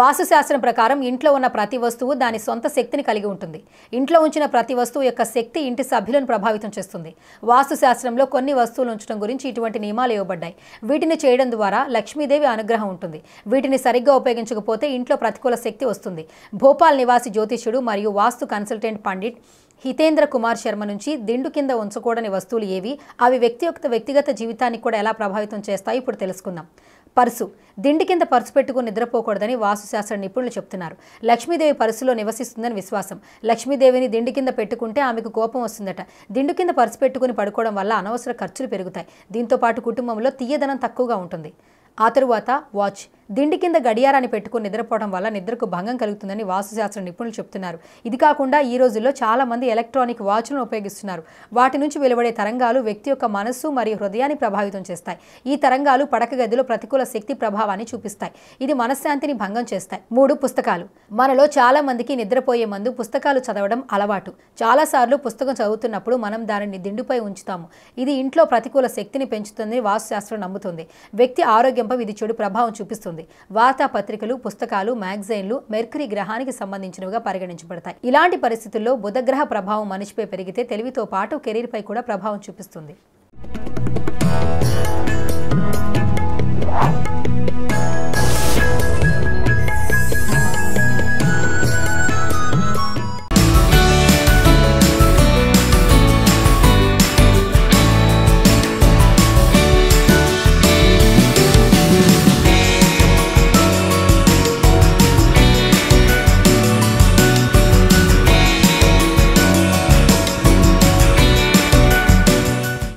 వాస్తుశాస్త్రం ప్రకారం ఇంట్లో ఉన్న ప్రతి వస్తువు దాని సొంత శక్తిని కలిగి ఉంటుంది. ఇంట్లో ఉంచిన ప్రతి వస్తువు యొక్క శక్తి ఇంటి సభ్యులను ప్రభావితం చేస్తుంది. వాస్తుశాస్త్రంలో కొన్ని వస్తువులు ఉంచడం గురించి ఇటువంటి నియమాలు ఇవ్వబడ్డాయి. వీటిని చేయడం ద్వారా లక్ష్మీదేవి అనుగ్రహం ఉంటుంది. వీటిని సరిగ్గా ఉపయోగించకపోతే ఇంట్లో ప్రతికూల శక్తి వస్తుంది. భోపాల్ నివాసి జ్యోతిష్యుడు మరియు వాస్తు కన్సల్టెంట్ పండిట్ హితేంద్ర కుమార్ శర్మ నుంచి దిండు కింద ఉంచకూడని వస్తువులు ఏవి, అవి వ్యక్తిగత జీవితాన్ని కూడా ఎలా ప్రభావితం చేస్తాయో ఇప్పుడు తెలుసుకుందాం. పర్సు. దిండి కింద పర్సు పెట్టుకుని నిద్రపోకూడదని వాస్తుశాస్త్ర నిపుణులు చెప్తున్నారు. లక్ష్మీదేవి పర్సులో నివసిస్తుందని విశ్వాసం. లక్ష్మీదేవిని దిండి కింద పెట్టుకుంటే ఆమెకు కోపం వస్తుందట. దిండు కింద పర్సు పెట్టుకుని పడుకోవడం వల్ల అనవసర ఖర్చులు పెరుగుతాయి. దీంతో పాటు కుటుంబంలో తీయదనం తక్కువగా ఉంటుంది. ఆ తరువాత వాచ్. దిండి కింద గడియారాన్ని పెట్టుకుని నిద్రపోవడం వల్ల నిద్రకు భంగం కలుగుతుందని వాస్తుశాస్త్ర నిపుణులు చెప్తున్నారు. ఇది కాకుండా ఈ రోజుల్లో చాలా మంది ఎలక్ట్రానిక్ వాచ్లను ఉపయోగిస్తున్నారు. వాటి నుంచి వెలువడే తరంగాలు వ్యక్తి యొక్క మనస్సు మరియు హృదయాన్ని ప్రభావితం చేస్తాయి. ఈ తరంగాలు పడక గదిలో ప్రతికూల శక్తి ప్రభావాన్ని చూపిస్తాయి. ఇది మనశ్శాంతిని భంగం చేస్తాయి. 3. పుస్తకాలు. మనలో చాలా మందికి నిద్రపోయే ముందు పుస్తకాలు చదవడం అలవాటు. చాలాసార్లు పుస్తకం చదువుతున్నప్పుడు మనం దానిని దిండుపై ఉంచుతాము. ఇది ఇంట్లో ప్రతికూల శక్తిని పెంచుతుందని వాస్తుశాస్త్రం నమ్ముతుంది. వ్యక్తి ఆరోగ్యంపై ఇది చెడు ప్రభావం చూపిస్తుంది. వార్తాపత్రికలు, పుస్తకాలు, మ్యాగజైన్లు మెర్క్యూరీ గ్రహానికి సంబంధించినవిగా పరిగణించబడతాయి. ఇలాంటి పరిస్థితుల్లో బుధగ్రహ ప్రభావం మనిషిపై పెరిగితే తెలివితో పాటు కెరీర్ పై కూడా ప్రభావం చూపిస్తుంది.